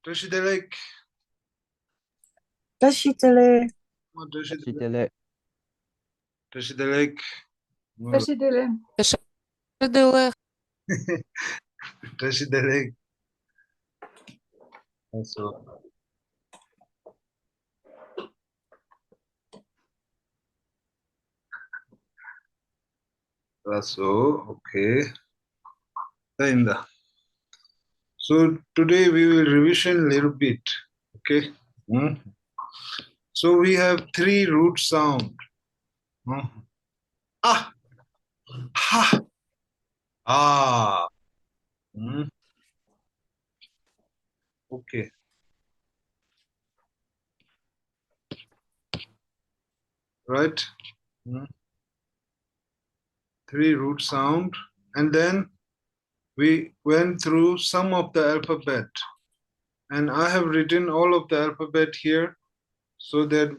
Tashidelek. Tashitele. Tashidelek. Tashidelek. Tashidelek. Tashidelek. So, okay. Tainda. So today we will revision a little bit. Okay. So we have three root sound. Ah, ha, ah. Okay. Right. Three root sound, and then we went through some of the alphabet, and I have written all of the alphabet here so that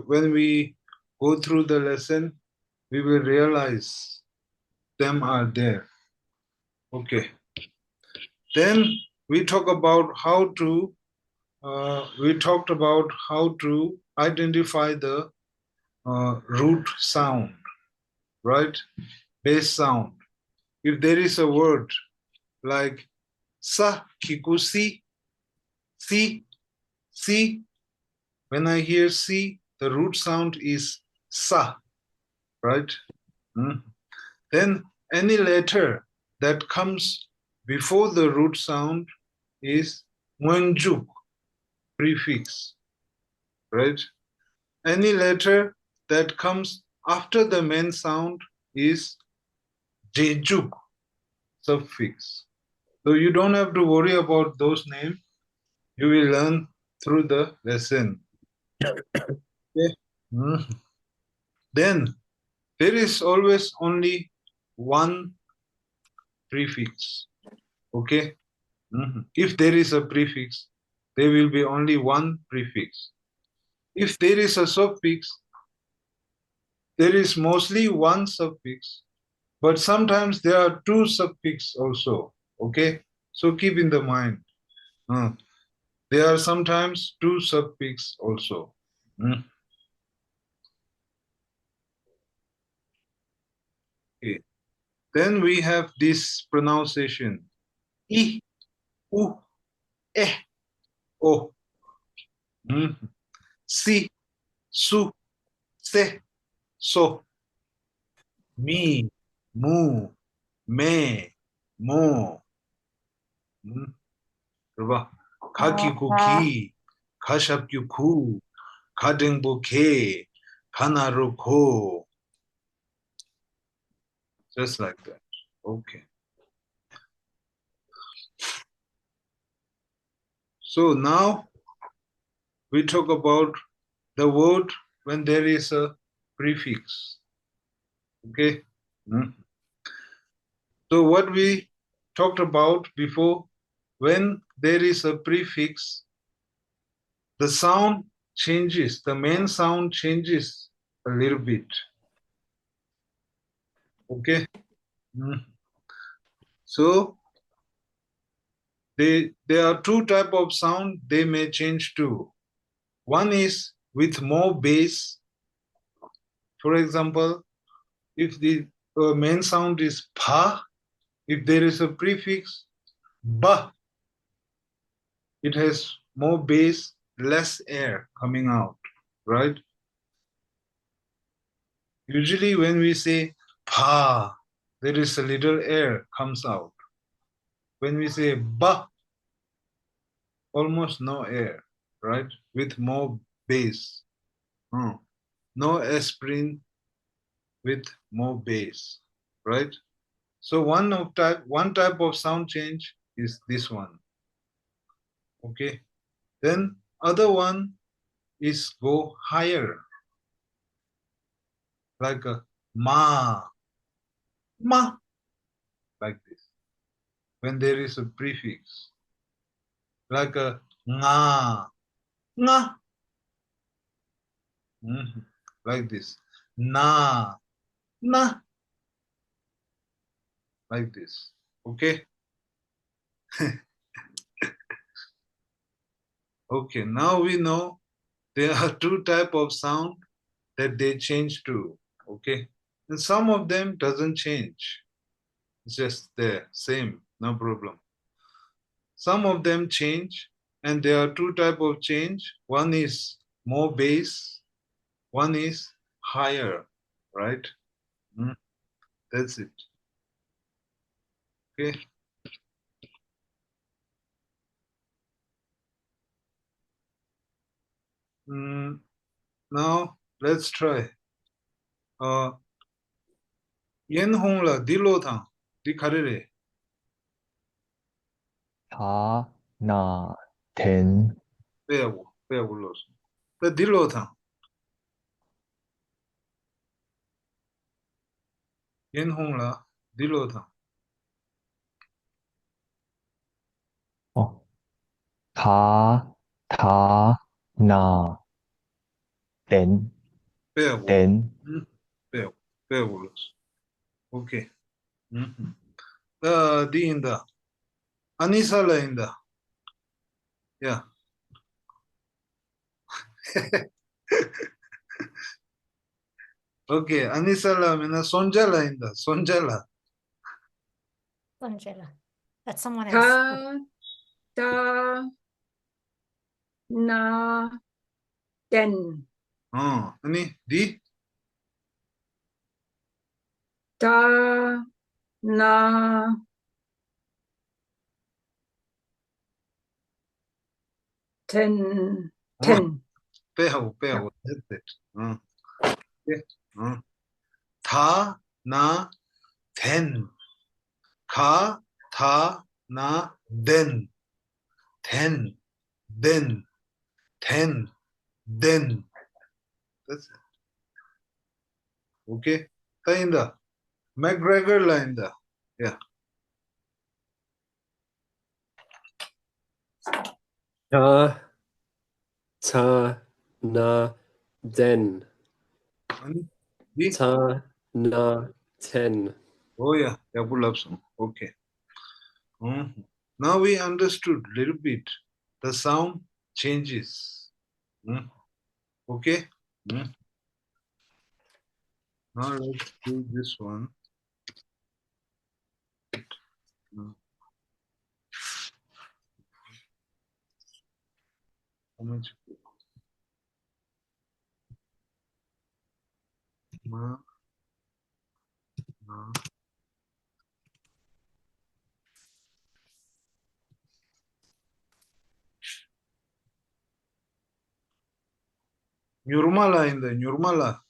when we go through the lesson, we will realize them are there. Okay. Then we talked about how to identify the root sound, right? Base sound. If there is a word like sa kikusi, si, si, when I hear si, the root sound is sa, right? Then any letter that comes before the root sound is Mwenjuk, prefix, right? Any letter that comes after the main sound is Jejuk, suffix. So you don't have to worry about those names. You will learn through the lesson. Okay. Then there is always only one prefix. Okay. If there is a prefix, there will be only one prefix. If there is a suffix, there is mostly one suffix, but sometimes there are two suffix also. Okay. So keep in the mind. There are sometimes two suffix also. Okay. Then we have this pronunciation. I, U, Eh, O. Si, Su, Se, So. Mi, Mu, Me, Mo. Kakiku ki, Kashapyu ku, Kadengbu ke, Kanaru ko. Just like that. Okay. So now we talk about the word when there is a prefix. Okay. So what we talked about before, when there is a prefix, the sound changes, the main sound changes a little bit. Okay. So there are two type of sound they may change too. One is with more bass. For example, if the main sound is pa, if there is a prefix ba, it has more bass, less air coming out, right? Usually when we say pa, there is a little air comes out. When we say ba, almost no air, right? With more bass. No aspirin with more bass, right? So one type of sound change is this one. Okay. Then other one is go higher, like a ma, ma, like this. When there is a prefix, like a nga, nga, like this. Na, na, like this. Okay. Okay, now we know there are two type of sound that they change to. Okay, and some of them doesn't change. It's just there, same, no problem. Some of them change, and there are two type of change. One is more bass, one is higher, right? That's it. Okay. Now let's try. Yen hong la dilo thang di karere. 다, 나, 된, 빼야 불렀어. 그 dilo thang. yen hong la dilo thang. 어, 다, 다, 나, 된, 빼야 불. 된, 빼야 불렀어. 오케이. 디 인다. 아니살라 인다. 야. 오케이. 아니살라 하면 손잘라 인다. 손잘라. Angela. That's someone else. 다, 다, 나, 된. 아니 디 다, 나, 된, 된. 빼하고. That's it. 오케이. 다, 나, 된. 가, 다, 나, 된. 된. That's it. Okay. 따인다. McGregor 라인다. Yeah. 다, 다, 나, 된. 아니, 디? 다, 나, 된. Oh yeah. 야불랍송. Okay. Now we understood a little bit. The sound changes. Okay. Now let's do this one. How much? Ma, na. 뉴르말라인데 뉴르말라.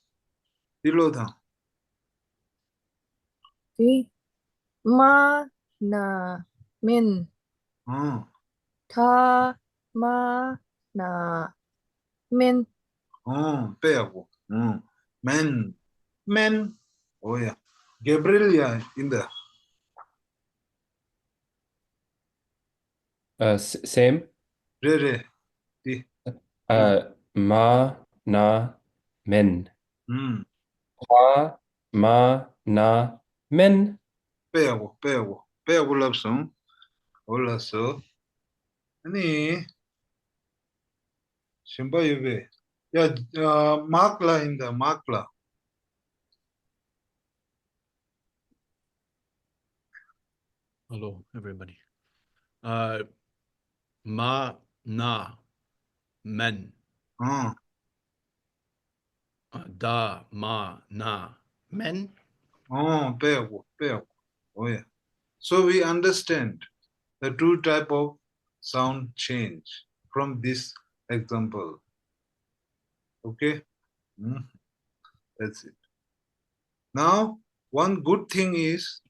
딜로다. 디, 마, 나, 민. 다, 마, 나, 민. 빼하고. Men. Oh yeah. Gabriel in the. Same. Re. Di. 마, 나, men. 다, 마, 나, men. 빼하고. 랍송. 올랐어. 아니. 심바 유베. 야, 마크라 인다. 마크라. Hello, everybody. Ma, na, men. Da, ma, na, men. 빼하고. Oh yeah. So we understand the two type of sound change from this example. Okay? That's it. Now, one good thing is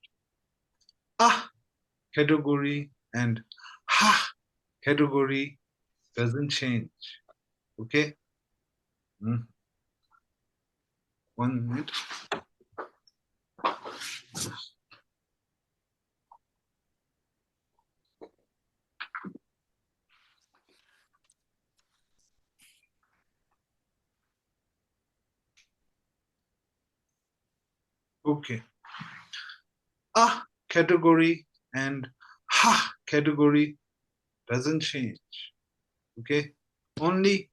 category and ha category doesn't change. Okay? 1 minute. Okay. Category and ha category doesn't change. Okay. only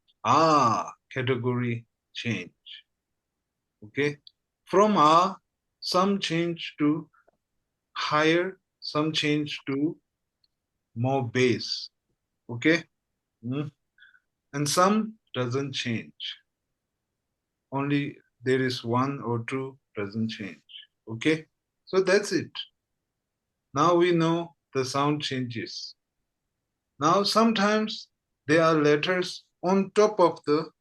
category change. Okay, from some change to higher, some change to more bass. Okay, and some doesn't change. Only there is one or two doesn't change. Okay, so that's it. Now we know the sound changes. Now sometimes there are letters on top of the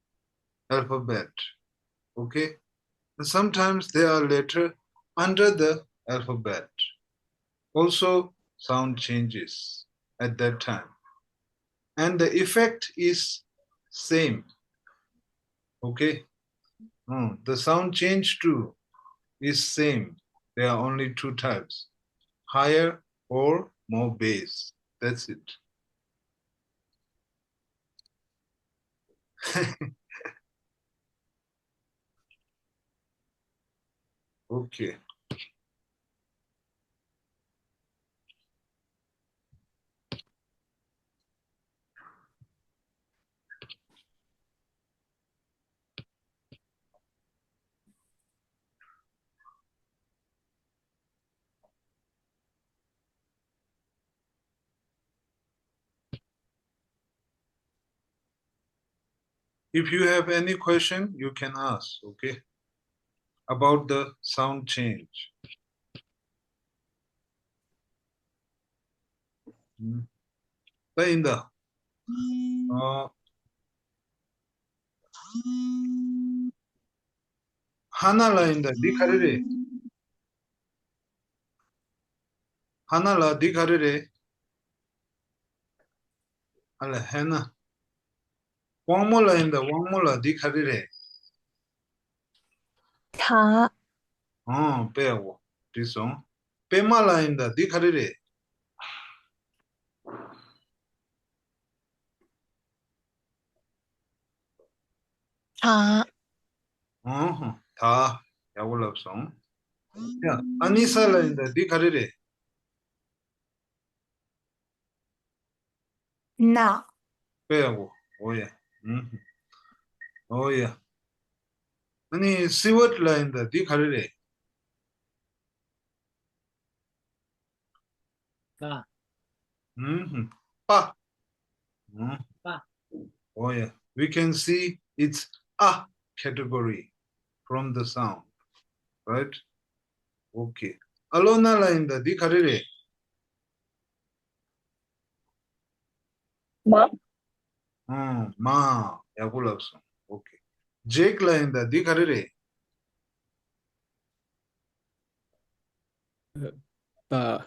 alphabet. Okay, and sometimes there are letters under the alphabet. Also, sound changes at that time. And the effect is same. Okay, the sound change too is same. There are only two types, higher or more bass. That's it. Okay. If you have any question, you can ask, okay, about the sound change. Lainda. Hana lainda dikarire. Hana la dikarire. Ala hena. Wangmo lainda wangmo la dikarire. 다, 빼고. This one. Pema lainda dikarire. 다, 다. 야골랍성. 야, 아니사 라인다 디카리레. 나, 빼고. 오예. 오예. 아니 시워트 라인다 디카리레. 빠. 빠. 빠. 오예. We can see it's a category from the sound, right? Okay. 알로나 라인다 디카리레. 마, 마. 야골랍성. 오케이. 제이크 라인다 디카리레. 빠.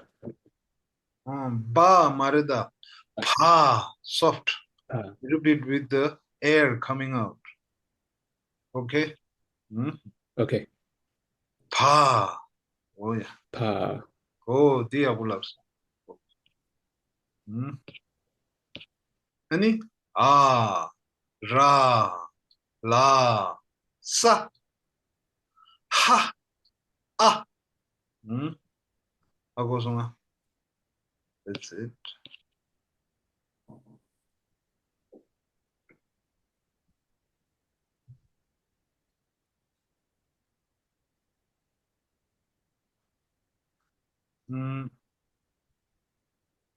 바 마르다. 파. Soft. 빠. Repeat with the air coming out. Okay? Okay. 파. Oh yeah. 파. Oh, diabolabs. 아니? 라, 라, 사, 하, 아. 하고송아. That's it.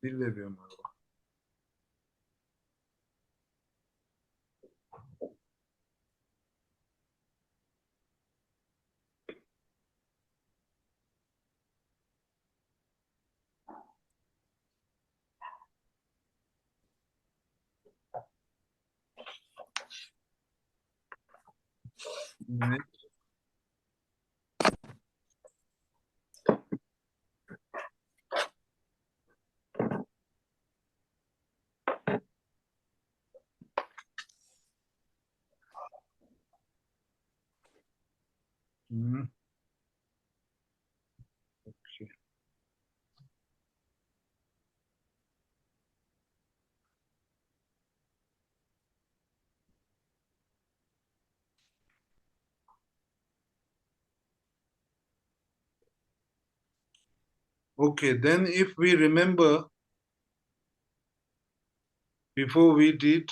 빌레베 말고. Okay. Okay, then if we remember, before we did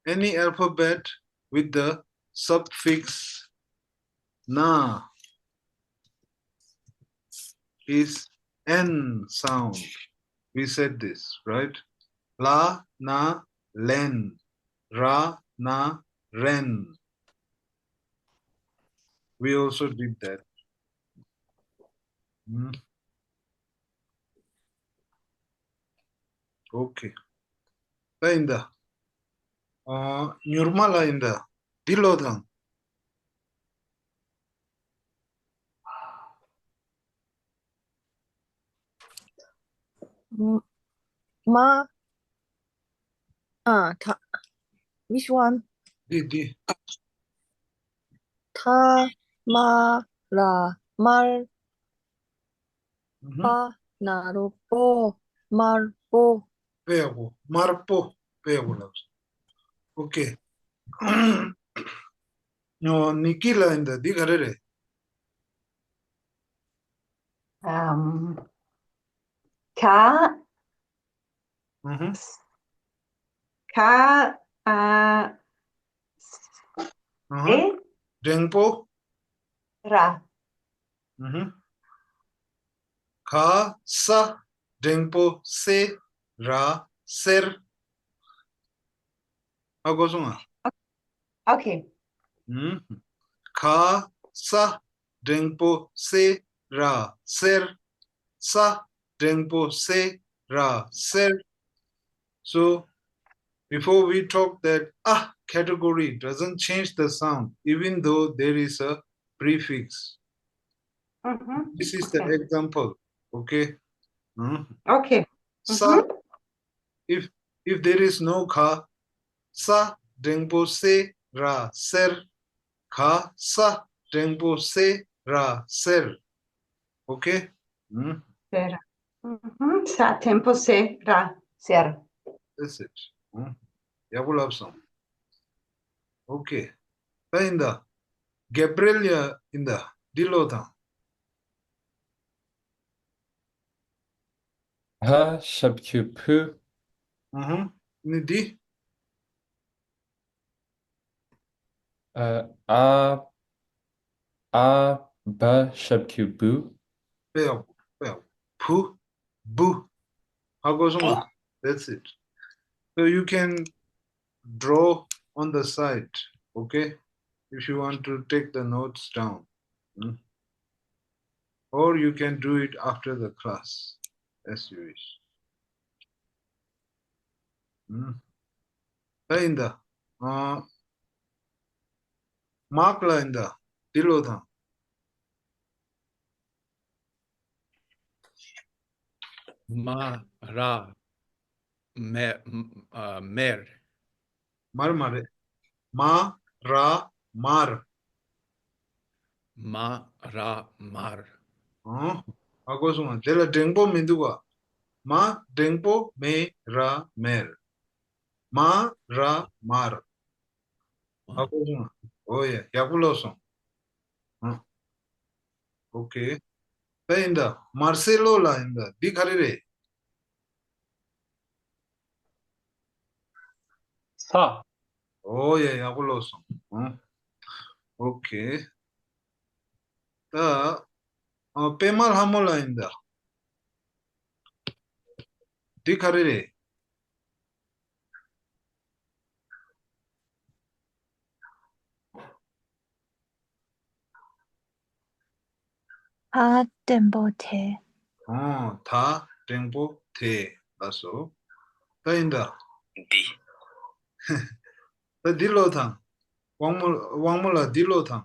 any alphabet with the suffix na is N sound. We said this, right? La, na, len. Ra, na, ren. We also did that. Okay. Lainda. Nyurma lainda. Dilodang. Ma. Which one? Di. Ta, ma, ra, mar, Mhm. pa, na, ro, po, mar, po. Pego. Marpo. Pego. Okay. No, Nikila in the Digarere. Ka, Mhm. ka, Uh-huh. Dengpo. ra. Mhm. Ka, sa, dengpo, se, ra, ser. Agosuma. Okay. Ka, sa, dengpo, se, ra, ser. Sa, dengpo, se, ra, ser. So, before we talk that category doesn't change the sound, even though there is a prefix. This is the example, okay? Okay. Sa, if there is no ka, sa, dengpo, se, ra, ser. Ka, sa, dengpo, se, ra, ser. Okay? Ser. Sa, tempo, se, ra, ser. That's it. Yabulabsam. Okay. Inda. Gabrielia inda. Dilota. Ha, shabku pu. Nidi. A, ba, shabku bu. Peo. Pu. Bu. How goes on? That's it. So you can draw on the side. Okay? If you want to take the notes down. Or you can do it after the class. As you wish. Inda. Mark la inda. Dilota. Ma, ra, mer. Mar. Ma, ra, mar. Ma, ra, mar. Agosuma. Dela dengpo minduga. Ma, dengpo, me, ra, mer. Ma, ra, mar. Agosuma. Oh yeah. Yakulosum. Okay. Inda. Marcelo la inda. Dikarire. Sa. Oh yeah. Yakulosum. Okay. The Pemal Hamola inda. Dikarire. Ta, tempo, te. Ta, dengpo, te. Aso. Inda. D. The Dilotang. Wangmula Dilotang.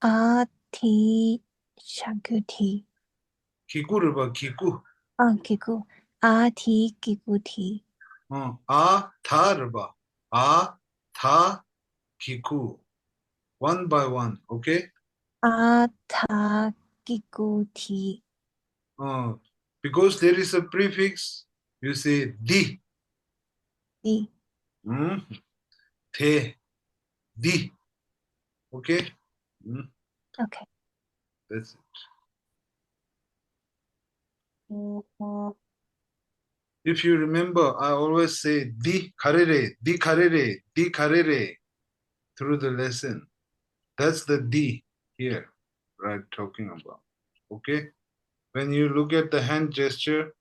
A, ti, shaku, ti. Kiku ba kiku. Kiku. A, ti, kiku, ti. A, tha ba. A, tha, kiku. One by one, okay? A, ta, kiku, ti. Because there is a prefix, you say di. Di. Te. Di. Okay? Okay. That's it. If you remember, I always say di karere, di karere, di karere through the lesson. That's the di here, right? Talking about. Okay? When you look at the hand gesture,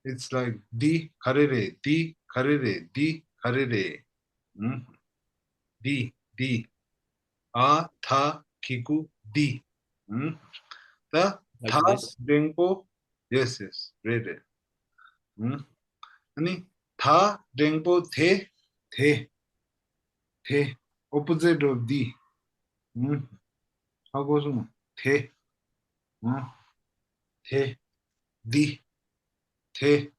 it's like di karere, di karere, di karere. Di, di. A, tha, kiku, di. The Like tha, this? dengpo, yes, read it. Ani, tha, dengpo, the, the, opposite of di. How goes it? The, the, di, the,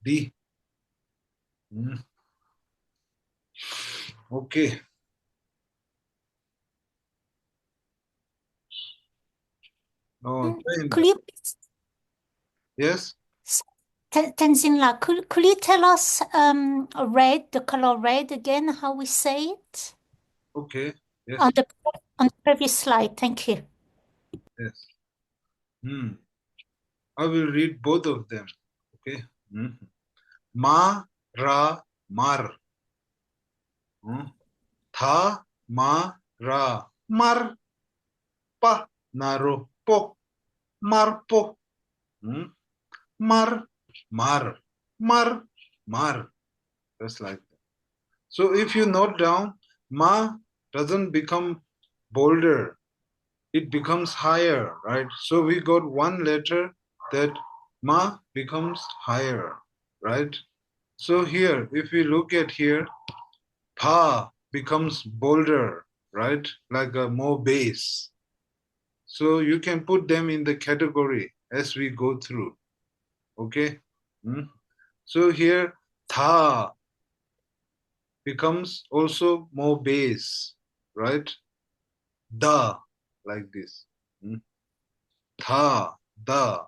di. Okay. Oh, Could you, yes? Tenzin, could you tell us red, the color red again, how we say it? Okay. Yes. On the previous slide, thank you. Yes. I will read both of them. Okay. Ma, ra, mar. Tha, ma, ra, mar. Pa, naro, po. Mar, po. Mar, mar. Mar, mar. Just like that. So if you note down, ma doesn't become bolder. It becomes higher, right? So we got one letter that ma becomes higher, right? So here, if we look at here, pa becomes bolder, right? Like a more bass. So you can put them in the category as we go through. Okay? So here, tha becomes also more bass, right? Da, like this. Tha, da.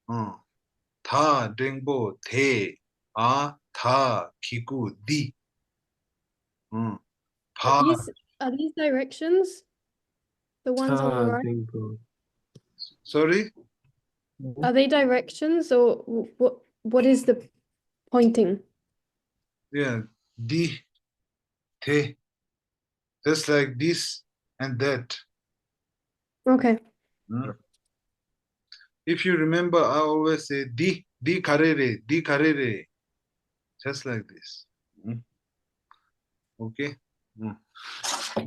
Tha, dengbo, the. A, tha, kiku, di. Pa. Are these directions? The ones on the right? Sorry? Are they directions or what is the pointing? Yeah, di, the. Just like this and that. Okay. If you remember, I always say di karere, di karere. Just like this. Okay?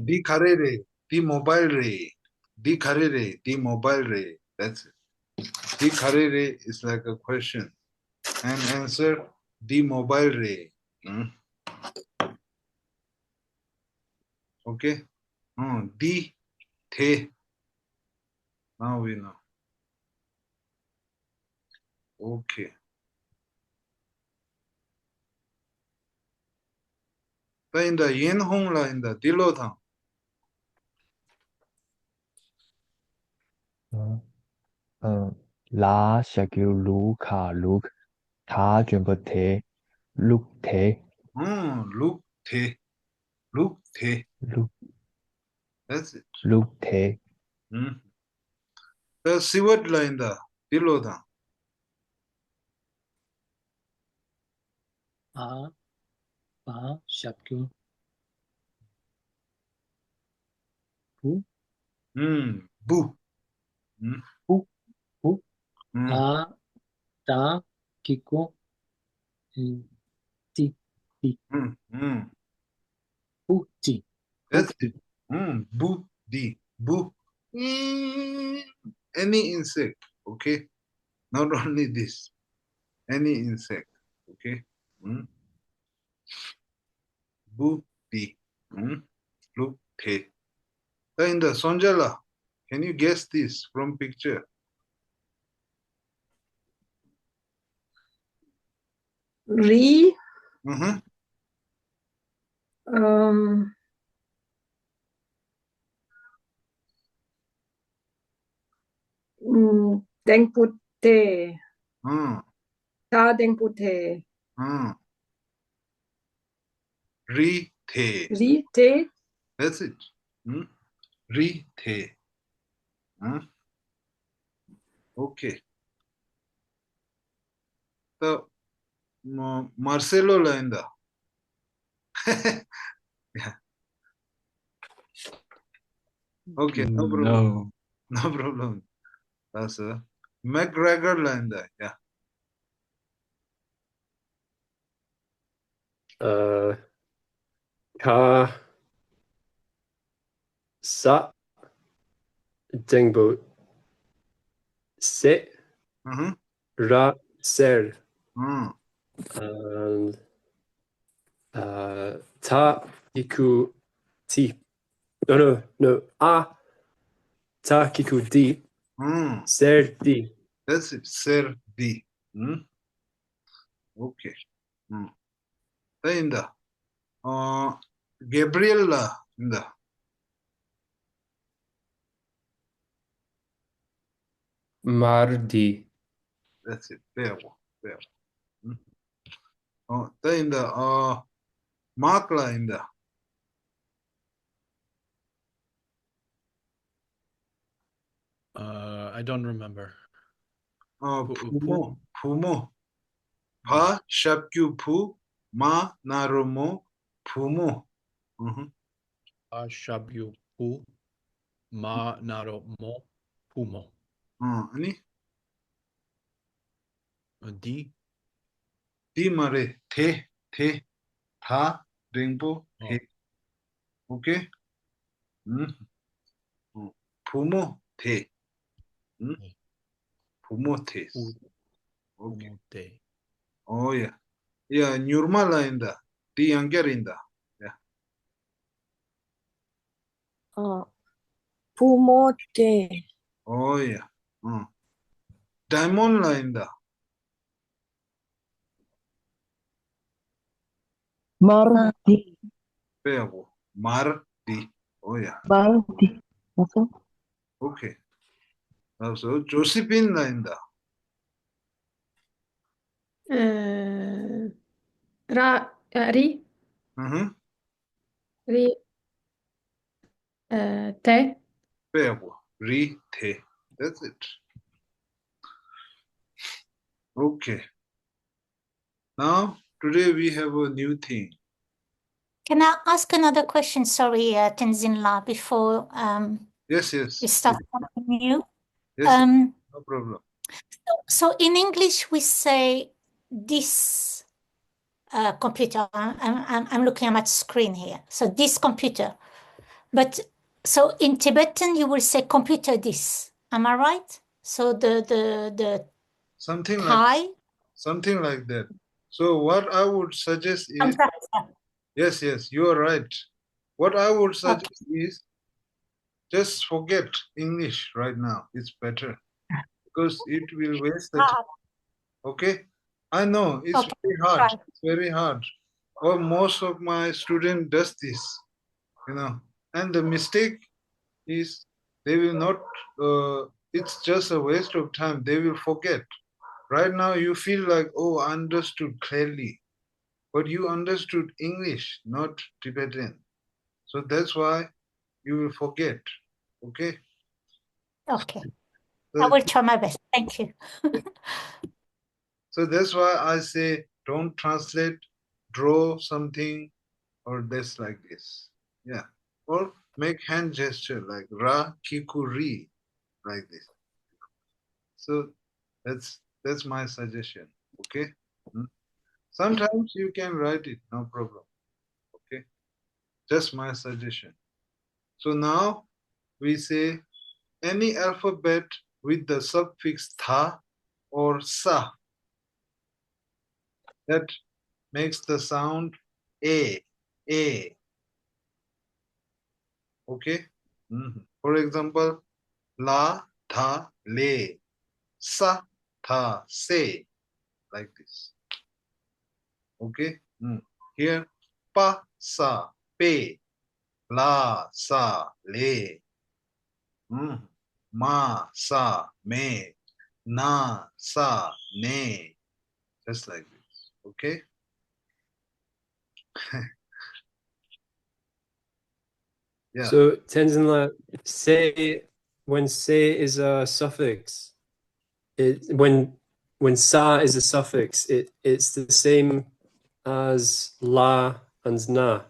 Di karere, di mobile re. Di karere, di mobile re. That's it. Di karere is like a question. And answer, di mobile re. Okay? Di, the. Now we know. Okay. In the yin hong la in the dilo thang. La shakyu lu ka luk tha jumbo the luk the Look the. Look the. luk That's it. luk the The sivat la in the dilo thang. Pa, shakyu. Pu. Bu. Pu. Pu. Mm. A, ta, kiku, ti, ti. Pu, ti. That's it. Bu, di. Bu. Any insect. Okay. Not only this. Any insect. Okay. Bu, di. Look, the. In the Sonjala, can you guess this from picture? Ri. Dengpute. Ta dengpute. Ri, the. Ri, te. That's it. Ri, the. Okay. So Marcelo lainda. Yeah. Okay, no problem. No problem. That's McGregor lainda. Yeah. Ka Sa Dingbo Se Ra Ser and Ta Iku Ti. No. A Ta Kiku Di Ser Di. That's it. Ser Di. Okay. Lainda. Gabriel lainda. Mardi. That's it. There. Lainda. Mark lainda. I don't remember. Pumo. Pa Shapkyu Pu Ma Naromo Pumo. Pa Shabyu Pu Ma Naro Mo Pumo. Ani? Di mare the tha ringpo he. Okay? Pumo the. Pumo the. Okay. Oh yeah. Yeah, Nyurma lainda. Di Angerinda. Yeah. Pumo te. Oh yeah. Diamond lainda. Mardi. Peabo. Mardi. Oh yeah. Mardi. Okay. So Josephine lainda. Ri. Ri. Te. Peabo. Ri the. That's it. Okay. Now, today we have a new thing. Can I ask another question? Sorry, Tenzin La, before Yes. we start something new. Yes, no problem. So in English, we say this computer. I'm looking at my screen here. So this computer. But so in Tibetan, you will say computer this. Am I right? So the something Thai? Something like that. So what I would suggest is, yes, you are right. What I would suggest is just forget English right now. It's better because it will waste the time. Okay? I know it's very hard. It's very hard. Or most of my students does this, and the mistake is they will not, it's just a waste of time. They will forget. Right now you feel like, oh, I understood clearly. But you understood English, not Tibetan. So that's why you will forget. Okay? Okay. I will try my best. Thank you. So that's why I say don't translate, draw something, or this like this. Yeah. Or make hand gesture like Ra Kikuri, like this. So that's my suggestion. Okay? Sometimes you can write it, no problem. Okay? Just my suggestion. So now we say any alphabet with the suffix tha or sa that makes the sound a. Okay? For example, la, tha, le, sa, tha, se, like this. Okay? Here, pa, sa, pe, la, sa, le, ma, sa, me, na, sa, ne, just like this. Okay? Yeah. So Tenzin La, say when say is a suffix, when sa is a suffix, it's the same as la and na.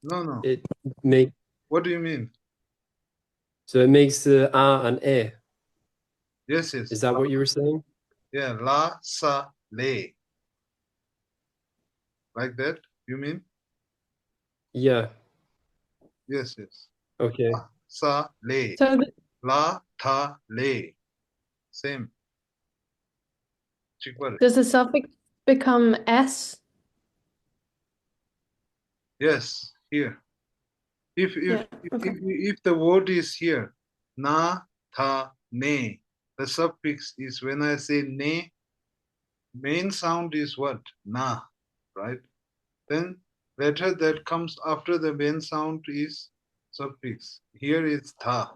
No. What do you mean? So it makes the a and e. Yes. Is that what you were saying? Yeah, la, sa, le. Like that, you mean? Yeah. Yes. Okay. La, sa, le. So La, tha, le. Same. does the suffix become s? Yes, here. If the word is here, na, tha, ne, the suffix is, when I say ne, main sound is what? Na, right? Then letter that comes after the main sound is suffix. Here is tha.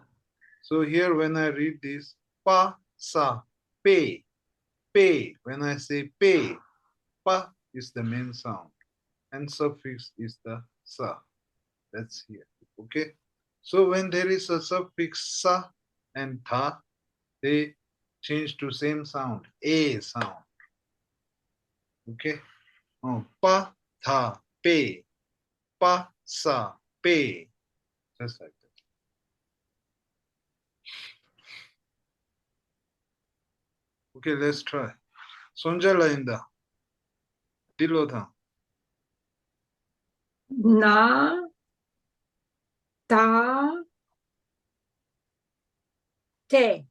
So here when I read this, pa, sa, pe, pe. When I say pe, pa is the main sound and suffix is the sa. That's here. Okay. So when there is a suffix sa and tha, they change to same sound, a sound. Okay. Pa, tha, pe, pa, sa, pe. Just like that. Okay, let's try. Sonjala inda. Dilodha. Na, ta, te.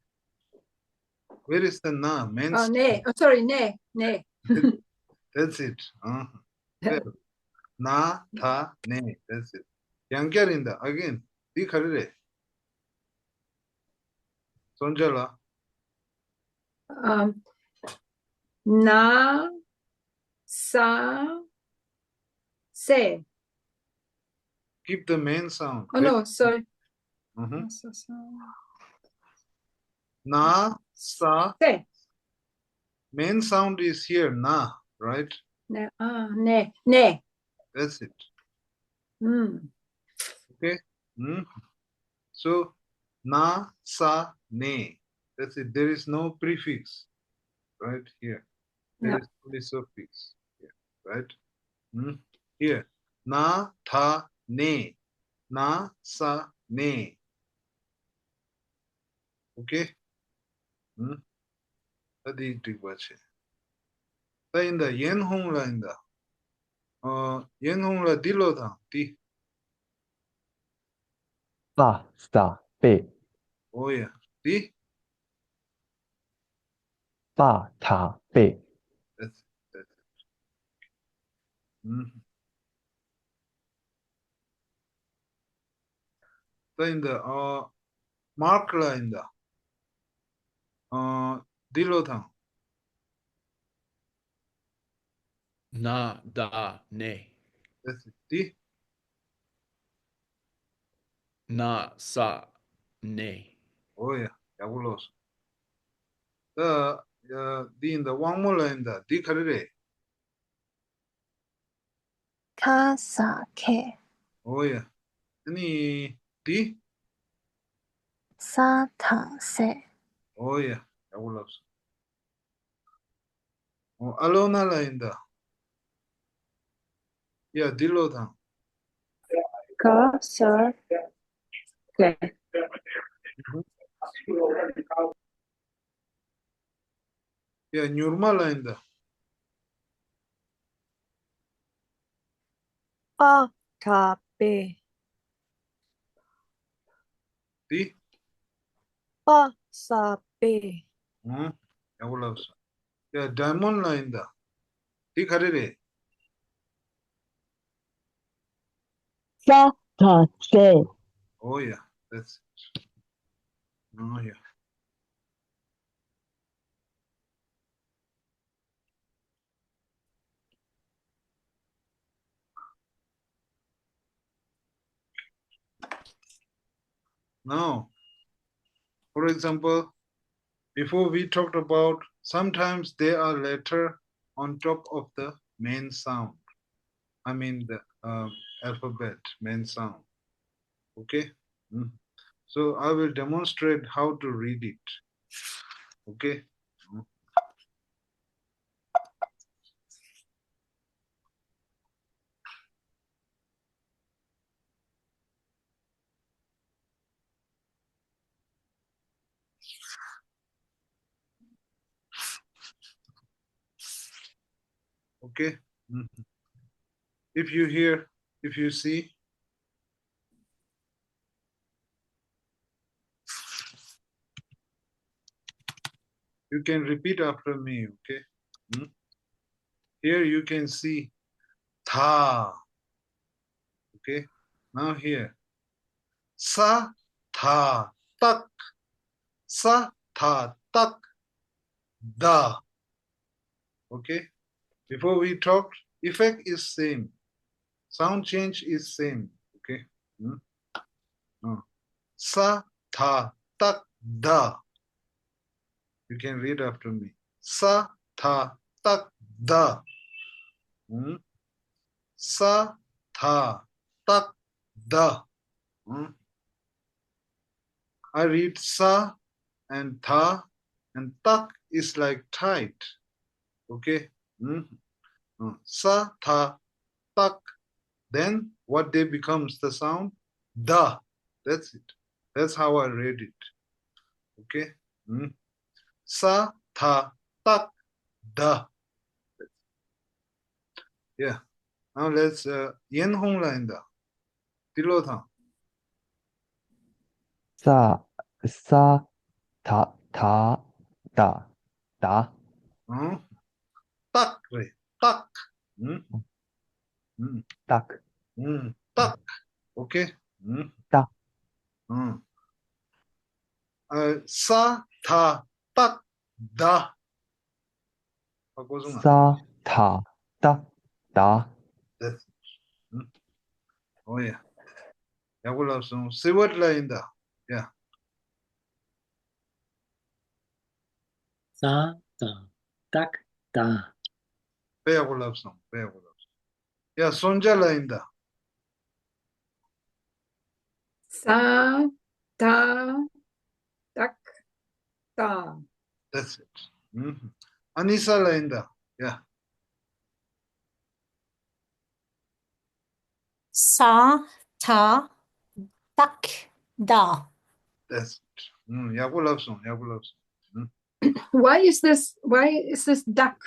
Where is the na? Oh, ne. Oh, sorry, ne. That's it. Well, na, tha, ne. That's it. Yankyarinda. Again. Di kharire. Sonjala. Na, sa, se. Keep the main sound. Oh, no, sorry. Na, sa. Se. Main sound is here, na, right? Ne. Ne. That's it. Mm. Okay. So, na, sa, ne. That's it. There is no prefix right here. There is only suffix here, right? Here, na, tha, ne. Na, sa, ne. Okay? Adi tikwache. Ta inda yen hong la inda. Yen hong la dilo da. Di. Sa, sa, pe. Oh yeah. Di. Sa, tha, pe. That's it. Ta inda mark la inda. Dilo da. Na, da, ne. That's it. Di. Na, sa, ne. Oh yeah. Yagulos. Di inda one more la inda. Di karire. Ka, sa, ke. Oh yeah. Any di? Sa, tha, se. Oh yeah. Yagulos. Alona la inda. Yeah, dilo da. Ka, sa, ke. Yeah, nyurma la inda. Pa, ta, pe. Di? Pa, sa, pe. Yagulos. Yeah, diamond la inda. Di karire. Sa, ta, se. Oh yeah, that's it. Oh yeah. Now, for example, before we talked about sometimes there are letter on top of the main sound. I mean the alphabet, main sound. Okay? So I will demonstrate how to read it. Okay. Okay. If you hear, if you see, you can repeat after me. Okay. Here you can see tha. Okay. Now here sa tha tak, sa tha tak da. Okay. Before we talked, effect is same, sound change is same. Okay. Sa tha tak da. You can read after me. Sa tha tak da. Sa tha tak da. I read sa and tha, and tak is like tight. Okay. Sa tha tak. Then what they becomes the sound? Da. That's it. That's how I read it. Okay. Sa tha tak da. Yeah. Now let's yen hong la in da. Tilo tha. sa ta da da. Tak re. Tak. Tak. Tak. Okay. Tak. Sa tha tak da. Sa ta tak da. That's it. Oh yeah. Yakulab song. Say what la in da. Yeah. Sa ta tak da. Yakulab song. Yeah, Sonja la in da. Sa ta tak da. That's it. Anisa la in da. Yeah. Sa ta tak da. That's it. Yakulab song. Why is this duck?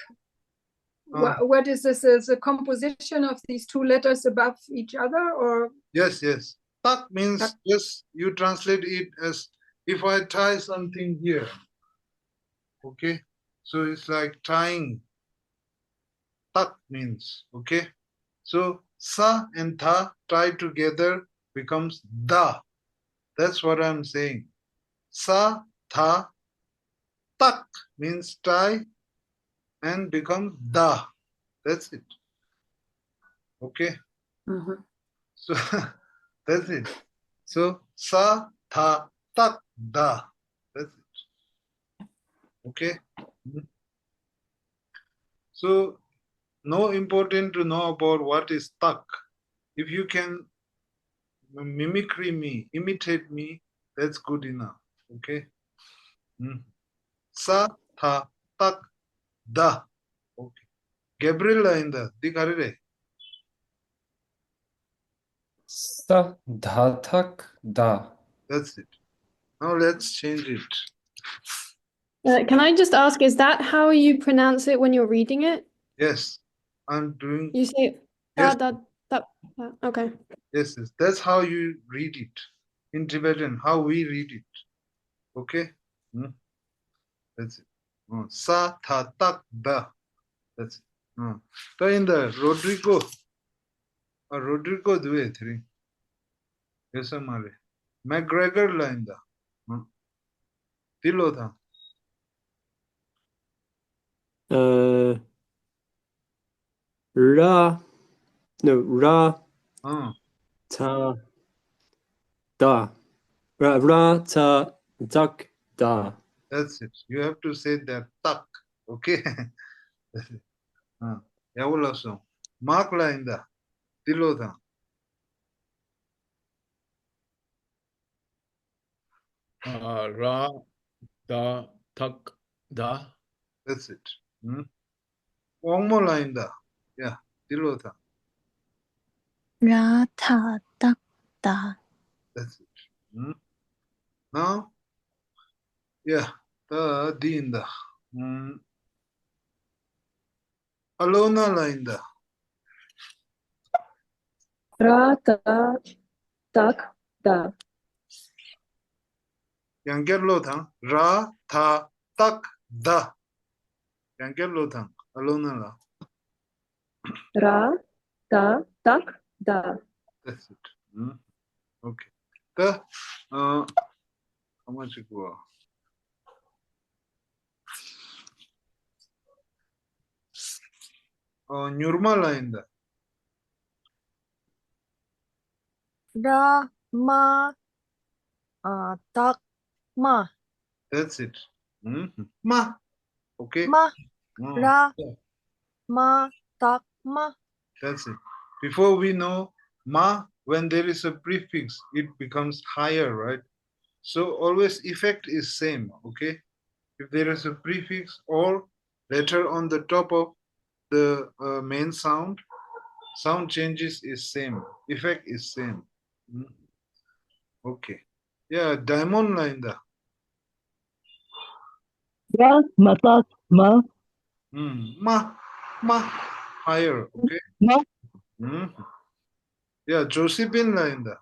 What is this? Is a composition of these two letters above each other, or? Yes. Tak means just you translate it as if I tie something here. Okay. So it's like tying. Tak means. Okay. So sa and tha tied together becomes da. That's what I'm saying. Sa tha tak means tie and becomes da. That's it. Okay. So that's it. So sa tha tak da. That's it. Okay. So no important to know about what is tak. If you can mimicry me, imitate me, that's good enough. Okay. Sa tha tak da. Okay. Gabriela in the dikarire. Sa dha tak da. That's it. Now let's change it. Can I just ask, is that how you pronounce it when you're reading it? Yes, I'm doing. You say Yes. Okay. Yes. That's how you read it in Tibetan. How we read it. Okay. That's it. Sa tha tak da. That's it. So in the Rodrigo due three. Yes, Mare. McGregor la in the. Tilo tha. Ra ta da. Ra ta tak da. That's it. You have to say that tak. Okay. Yavula song. Mark la in the. Tilo tha. Ra da tak Da. That's it. One more line da. Yeah. Dilota. Ra tha tak da. That's it. Now, yeah, the din da. Alona line da. Ra ta tak da. Yanker lo thang. Ra tha tak da. Yanker lo thang. Alona la. Ra ta tak da. That's it. Okay. The how much it go? Nyurma line da. Ra ma tak ma. That's it. Ma. Okay. Ma. Ah, Ra yeah. ma tak ma. That's it. Before we know ma, when there is a prefix, it becomes higher, right? So always effect is same, okay? If there is a prefix or letter on the top of the main sound changes is same. Effect is same. Okay. Yeah, diamond line da. Ra ma tak ma. Ma. Higher, okay? Ma. Yeah, Josephine line da.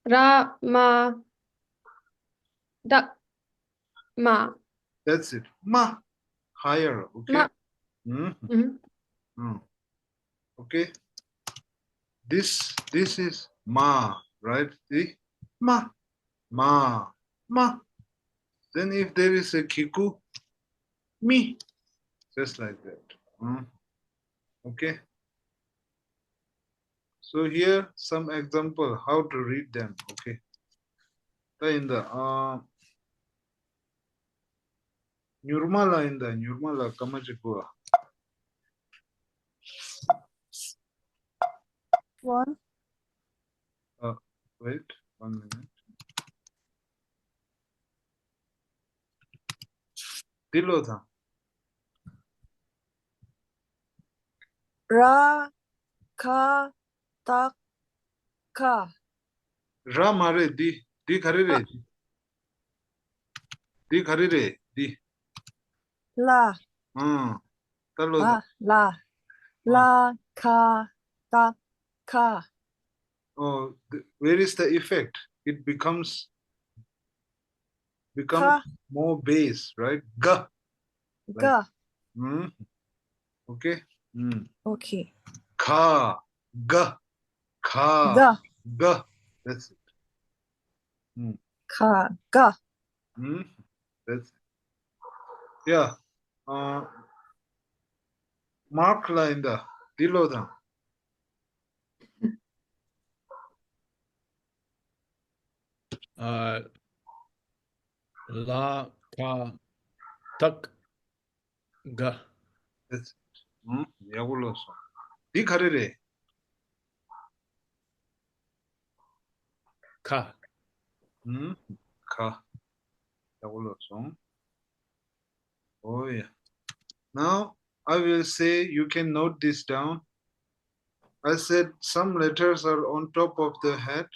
Ra ma da ma. That's it. Ma. Higher, okay? Ma. Okay. This is ma, right? See? Ma. Then if there is a kiku, mi. Just like that. Okay. So here some example how to read them. Okay. In the Nyurmala Kamachipura. One. Wait 1 minute. Dilotha. Ra ka tak ka. Ra mare di kharire. Di kharire di. La. Talotha. La. La ka tak ka. Oh, where is the effect? It becomes more bass, right? Ga. Ga. Okay. Okay. Ka. Ga. Ka. Ga. Ga. That's it. Ka. Ga. That's it. Yeah. Mark line da. Dilodha. La ka tak ga. That's it. Yaguloso. Di kharire. Ka. Ka. Yaguloso. Oh yeah. Now I will say you can note this down. I said some letters are on top of the head.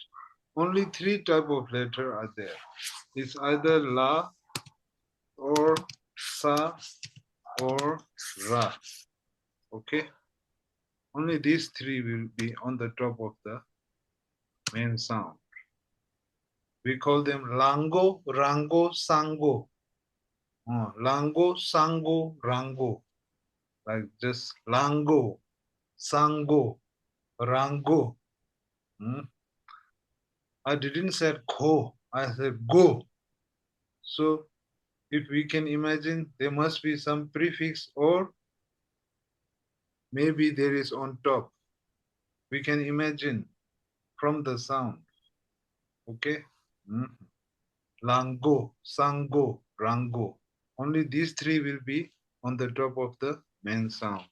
Only 3 type of letter are there. It's either la or sa or ra. Okay. Only these 3 will be on the top of the main sound. We call them lango, rango, sango. Lango, sango, rango. Like just lango, sango, rango. I didn't say ko, I said go. So if we can imagine, there must be some prefix or maybe there is on top. We can imagine from the sound. Okay? Lango, sango, rango. Only these 3 will be on the top of the main sound.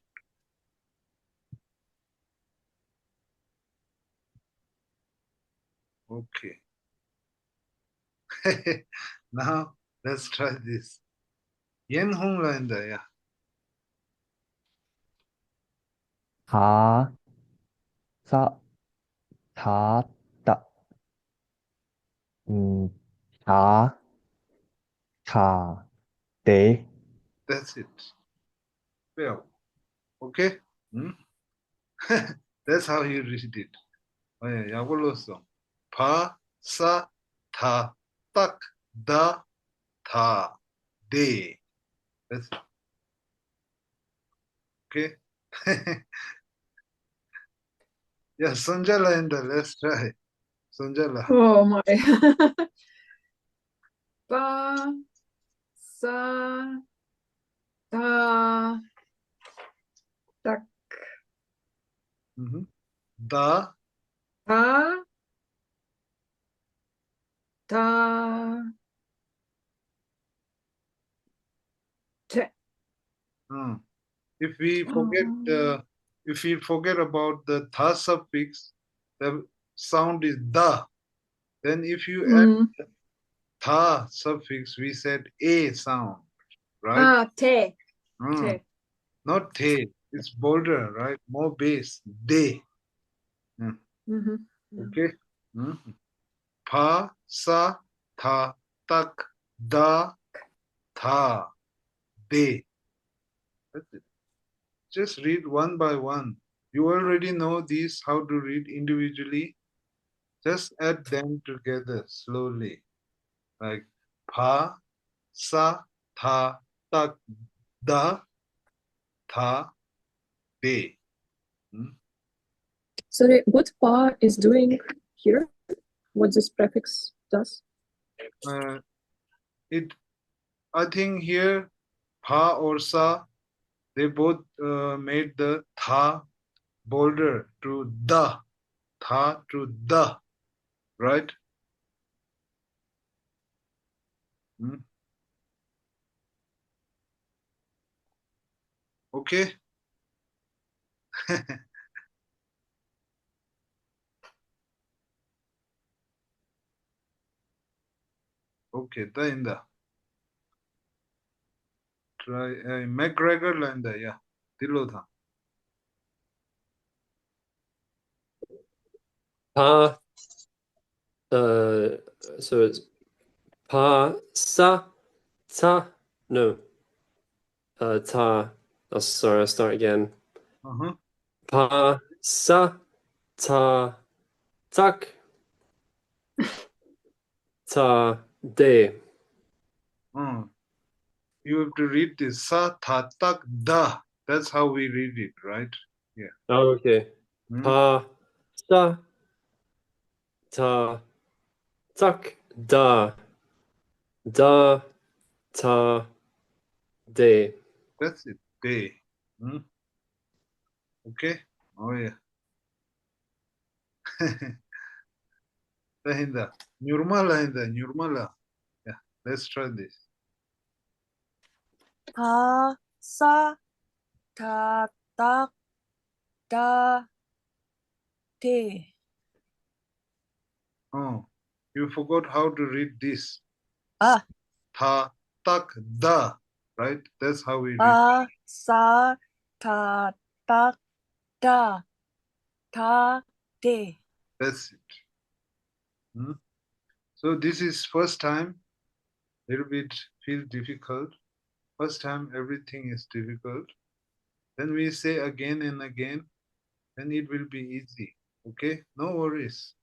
Okay. Now let's try this. Yen Hong Lainda, yeah. 다, 사, 다, 따, 다, 다, 대. That's it. Well, okay. That's how you read it. Oh yeah, 야골로써. 바, 사, 다, 딱, 다, 다, 대. That's it. Okay. Yeah, Sonjala and let's try. Sonjala. Oh my. Ba, sa, da, tak, Da, da, da, te. If we forget about the tha suffix, the sound is da. Then if you add the tha suffix, we said a sound, right? Te. Te. Not te. It's bolder, right? More bass. De. Okay. Pa, sa, tha, tak, da, tha, de. That's it. Just read one by one. You already know these, how to read individually. Just add them together slowly. Like pa, sa, tha, tak, da, tha, de. Sorry, what pa is doing here? What this prefix does? I think here, pa or sa, they both made the tha bolder to da, tha to da, right? Okay. Okay, da. Try McGregor Landa, yeah. Dilotha. Pa, so it's pa, sa, ta, no. Ta, oh, sorry, I'll start again. Pa, sa, ta, tak, ta, de. You have to read this sa, tha, tak, da. That's how we read it, right? Yeah. Oh, okay. Pa, sa, ta, tak, da, da, ta, de. That's it, de. Okay? Oh, yeah. Lahinda. Nurmala. Yeah, let's try this. Ta, sa, ta, tak, da, te. Oh, you forgot how to read this. Ah. Tha, tak, da. Right? That's how we read. Ta, sa, ta, tak, da, ta, de. That's it. So this is first time. Little bit feels difficult. First time everything is difficult. Then we say again and again, then it will be easy. Okay? No worries.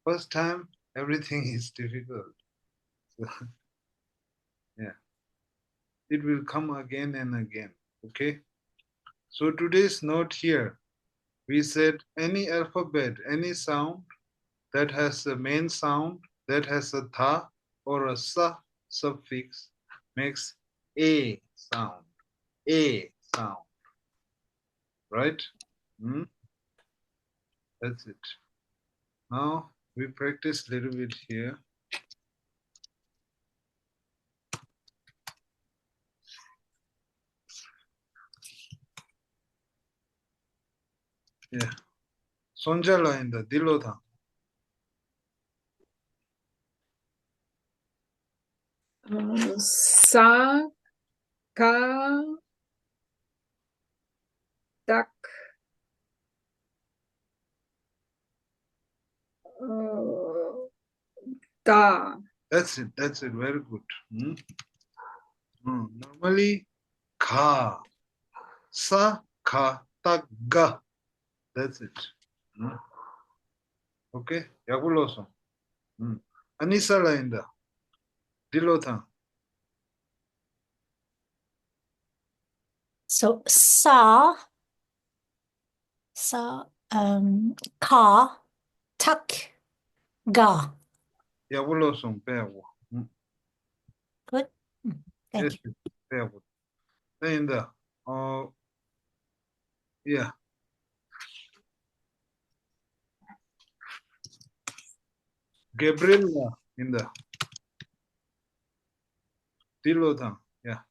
First time everything is difficult. So, yeah. It will come again and again. Okay? So today's note here, we said any alphabet, any sound that has a main sound, that has a tha or a sa suffix makes a sound. A sound. Right? That's it. Now we practice a little bit here. Yeah. Sonjala in the Dilotha. Sa, ka, tak, da. That's it. Very good. Normally, ka, sa, ka, tak, ga. That's it. Okay. Yaguloso. Anisa lainda. Dilota. So sa, ka, tak, ga. Yaguloso. Peago. Good. Thank you. Very good. Lainda. Yeah. Gabriela in the Dilota. Yeah.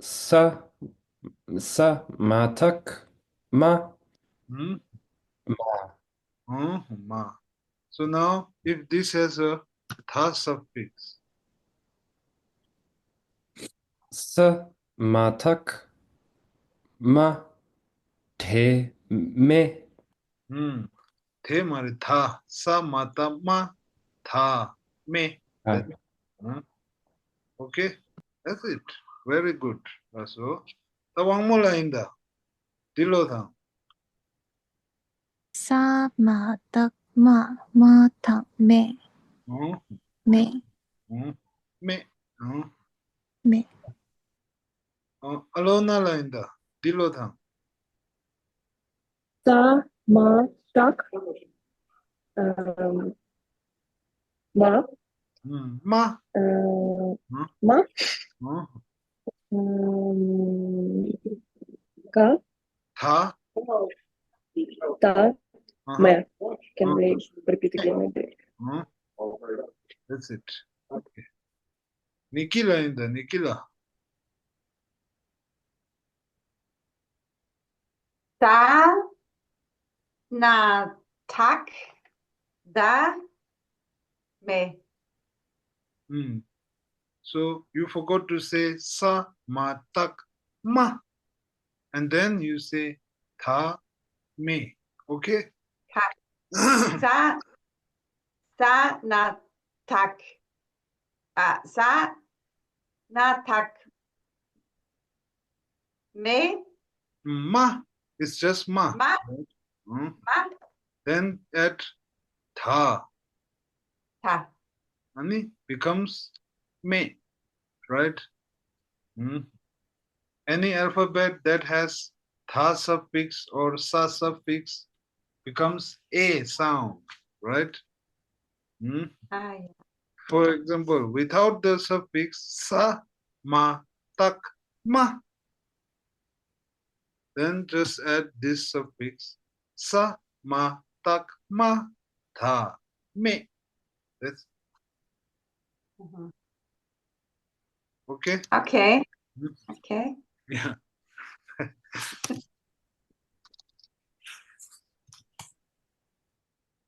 Sa matak ma Ma. So now if this has a tha suffix. Sa matak ma te me. The mare tha sa mata ma tha me. Okay, that's it. Very good. So one more line da. Dilota. Sa ma tak ma ma tak me. Me. Me. Me. Alona line da. Dilota. Sa ma tak ma ma ma ka tha ta me. Can we repeat again maybe? That's it. Okay. Nikila in the Nikila. Ta na tak da me. So you forgot to say sa ma tak ma, and then you say tha me. Okay. Sa na tak. Sa na tak me. Ma is just ma. Ma. Ma. Then add tha. Tha. Ani becomes me, right? Any alphabet that has tha suffix or sa suffix becomes a sound, right? For example, without the suffix sa, ma, tak, ma, then just add this suffix sa, ma, tak, ma, tha, me. That's okay. Okay. Okay. Yeah.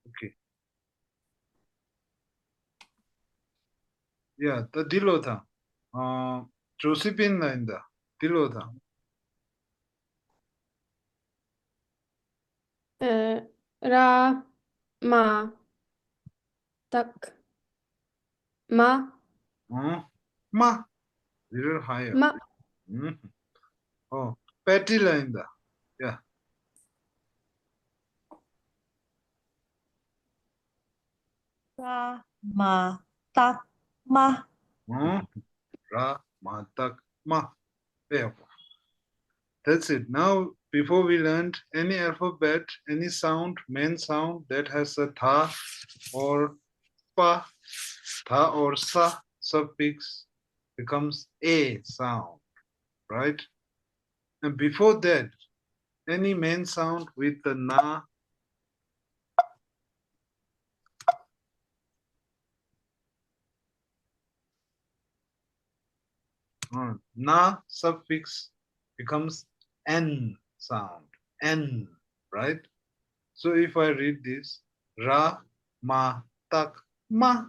Okay. Yeah, the Dilotha. Josephine Linda. Dilotha. Ra ma tak ma Ma. Little higher. ma. Oh, Patty Linda. Yeah. Ra ma tak ma. Ra ma tak ma. There. That's it. Now, before we learned any alphabet, any sound, main sound that has a tha or pa, tha or sa suffix becomes a sound, right? And before that, any main sound with the na, na suffix becomes n sound, n, right? So if I read this, ra, ma, tak, ma,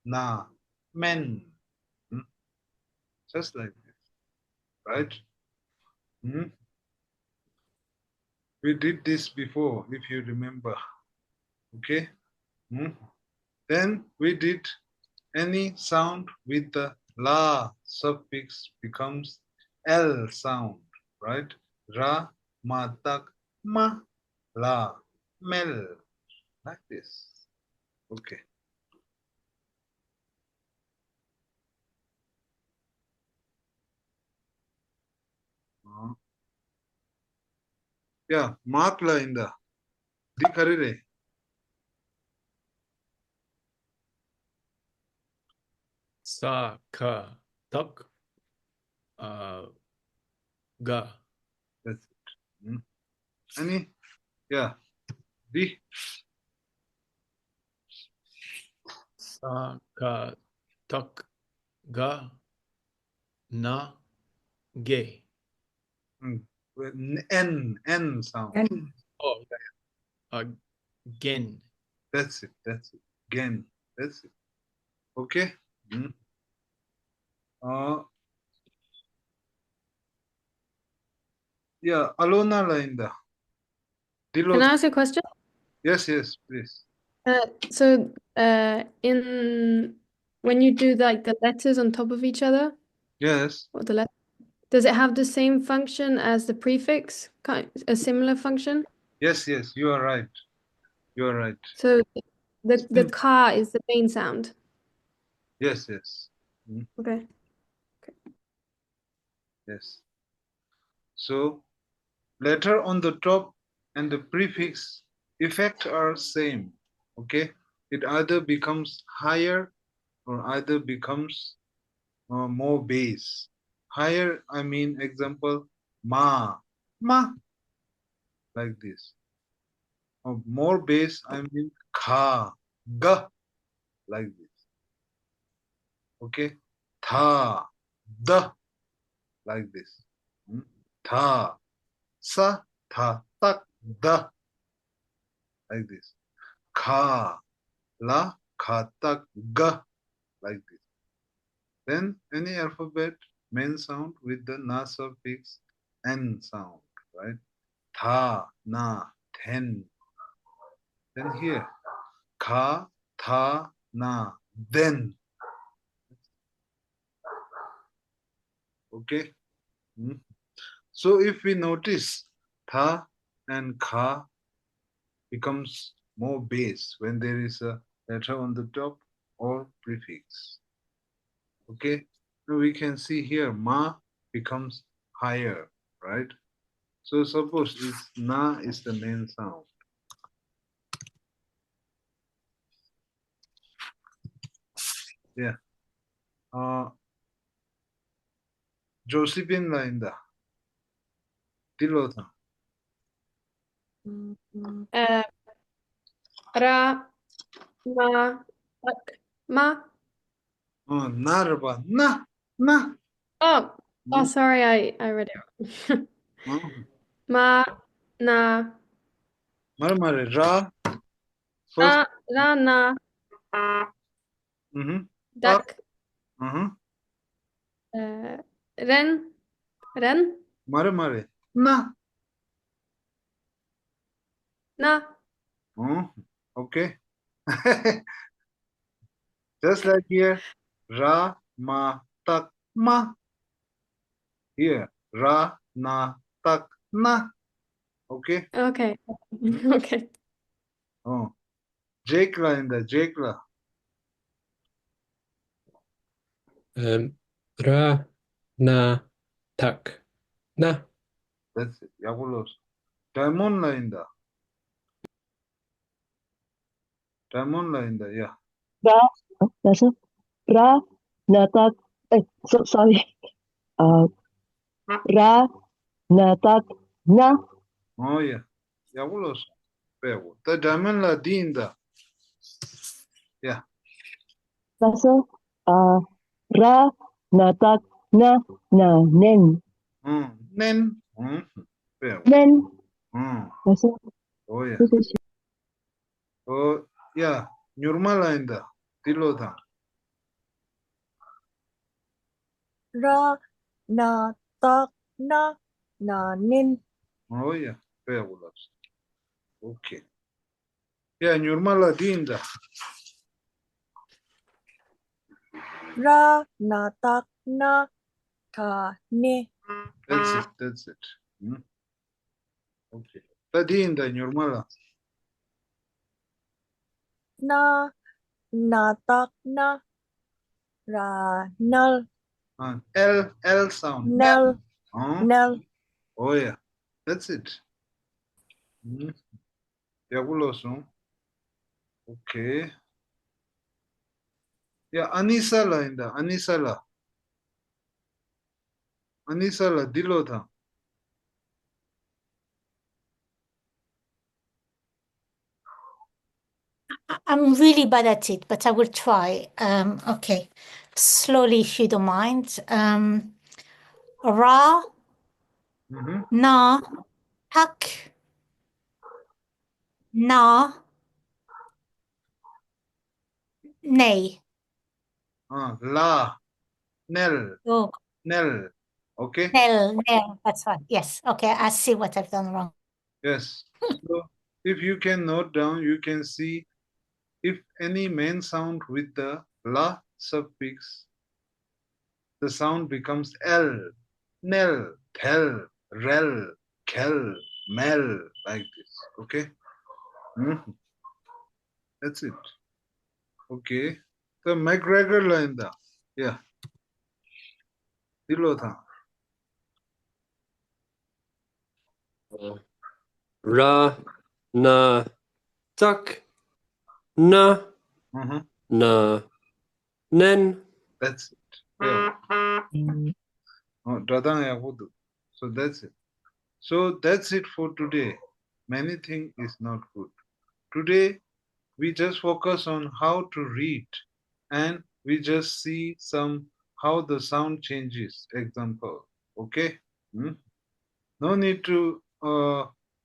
na, men. Just like this, right? We did this before, if you remember. Okay? Then we did any sound with the la suffix becomes L sound, right? Ra, ma, tak, ma, la, mel, like this. Okay. Yeah, mark la in the di karire. Sa, ka, tak, ga. That's it. Any? Yeah. Di. Sa, ka, tak, ga, na, ge. N sound. Oh, gen. That's it. Gen. That's it. Okay. Yeah, Alona Lainda. Can I ask a question? Yes, please. So in when you do like the letters on top of each other, yes, or the letter, does it have the same function as the prefix? A similar function? Yes, you are right. You are right. So the ka is the main sound. Yes. Okay. Yes. So letter on the top and the prefix effect are same. Okay. It either becomes higher or either becomes more bass. Higher, I mean, example, ma, like this. More bass, I mean, kha, ga, like this. Okay. Tha, da, like this. Tha, sa, tha, tak, da, like this. Kha, la, kha, tak, ga, like this. Then any alphabet main sound with the na suffix n sound, right? Tha, na, then. Then here, kha, tha, na, then. Okay. So if we notice, tha and kha becomes more bass when there is a letter on the top or prefix. Okay. Now we can see here, ma becomes higher, right? So suppose if na is the main sound. Yeah. Josephine Lainda. Tilota. Ra, ma, tak, ma. Oh, narba, na. Oh, sorry, I read it wrong. Ma, na. Mare, ra. First. Ra, na. Dak. Ren. Mare, na. Na. Okay. Just like here, ra, ma, tak, ma. Here, ra, na, tak, na. Okay. Okay. Okay. Oh, Jekla in the Jekla. Ra, na, tak, na. That's it. Yagulos. Diamond in the. Diamond in the, yeah. Ra, na, tak. Sorry. Ra, na, tak, na. Oh, yeah. Yagulos. The diamond la di in the. Yeah. Ra, na, tak, na, nen. Nen. Nen. Oh, yeah. Oh, yeah. Nurmala in the. Tilota. Ra, na, tak, na, nin. Oh yeah, fabulous. Okay. Yeah, Nirmala Dinda. Ra, na, tak, na, ta, ne. That's it. That's it. Okay. Tadinda, Nirmala. Na, tak, na, ra, nal. L sound. Nel. Huh? Nel. Oh yeah. That's it. Fabuloso. Okay. Yeah, Anisala in the Anisala. Anisala, Dilotha. I'm really bad at it, but I will try. Okay. Slowly, if you don't mind. Ra, na, tak, na, ne. La, Nel, Oh. Nel. Okay? Nel, that's right. Yes. Okay, I see what I've done wrong. Yes. So if you can note down, you can see if any main sound with the la suffix, the sound becomes L, Nel, Tel, Rel, Kel, Mel, like this. Okay? That's it. Okay. The McGregor line da. Yeah. Dilotha. Ra, na, tak, na, na, nen. That's it. Yeah. So that's it. So that's it for today. Many things is not good. Today we just focus on how to read and we just see some how the sound changes. Example. Okay? No need to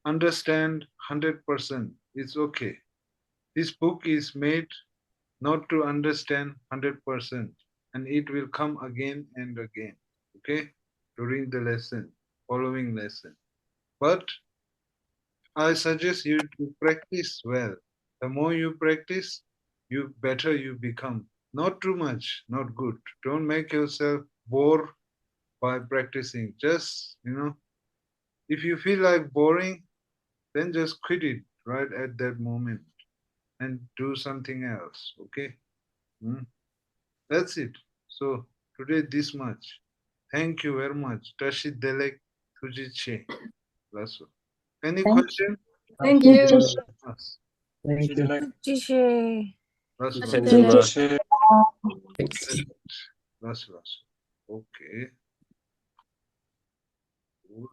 understand 100%. It's okay. This book is made not to understand 100%, and it will come again and again, okay, during the lesson, following lesson. But I suggest you to practice well. The more you practice, you better you become. Not too much, not good. Don't make yourself bored by practicing. Just, if you feel like boring, then just quit it right at that moment and do something else, okay? That's it. So today this much. Thank you very much. Tashit Delek Tujiche. Any question? Thank you. Thank you. Last. Okay. Cool.